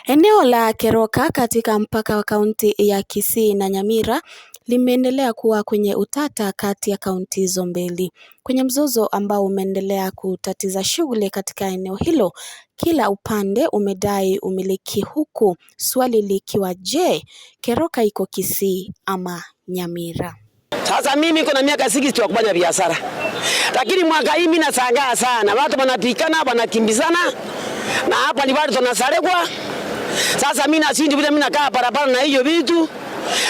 Eneo la Keroka katika mpaka wa kaunti ya Kisii na Nyamira limeendelea kuwa kwenye utata kati ya kaunti hizo mbili. Kwenye mzozo ambao umeendelea kutatiza shughuli katika eneo hilo, kila upande umedai umiliki, huku swali likiwa je, Keroka iko Kisii ama Nyamira? Sasa mimi niko na miaka 60 ya kufanya biashara. Lakini mwaka hii mimi nashangaa sana. Watu wanapikana, wanakimbizana na hapa ni watu tunasarekwa. Sasa mimi nasindi vile mimi nakaa barabara na hiyo vitu.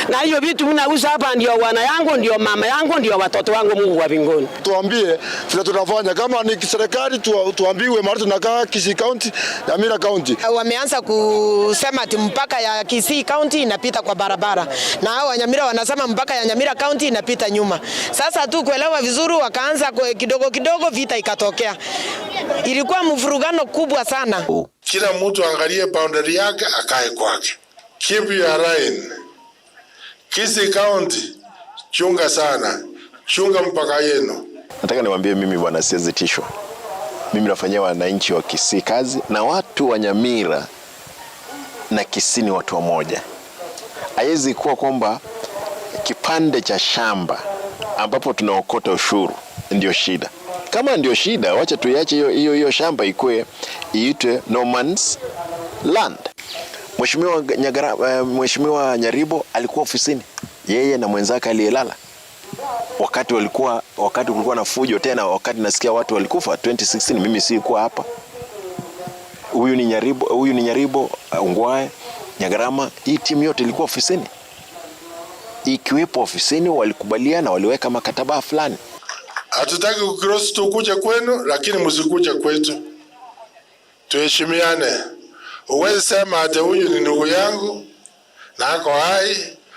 Na hiyo vitu mimi nauza hapa, ndio wana yangu, ndio mama yangu, ndio watoto wangu, Mungu wa mbinguni. Tuambie vile tunafanya, kama ni serikali tuambiwe mahali tunakaa Kisii County, Nyamira County. Wameanza kusema ati mpaka ya Kisii County inapita kwa barabara. Na hao wa Nyamira wanasema mpaka ya Nyamira County inapita nyuma. Sasa tu kuelewa vizuri, wakaanza kidogo kidogo, vita ikatokea. Ilikuwa mvurugano kubwa sana. Kila mtu angalie boundary yake, akae kwake. Keep your line. Kisii County, chunga sana. Chunga mpaka yenu. Nataka niwaambie mimi bwana, siwezi tishwa. Mimi nafanyia wananchi wa Kisii kazi, na watu wa Nyamira na Kisii ni watu wamoja. Haiwezi kuwa kwamba kipande cha shamba ambapo tunaokota ushuru ndio shida. Kama ndio shida, wacha tuiache hiyo shamba iitwe no man's land. Mheshimiwa Nyaribo alikuwa ofisini, yeye na mwenzake aliyelala wakati kulikuwa na fujo, tena wakati nasikia watu walikufa 2016. Mimi sikuwa hapa. Huyu ni Nyaribo, Ungwae, Nyagarama, hii timu yote ilikuwa ofisini. Ikiwepo ofisini walikubaliana, waliweka makataba fulani. Hatutaki kucross tukuje kwenu, lakini msikuje kwetu. Tuheshimiane. Uweze sema ate huyu ni ndugu yangu na ako hai.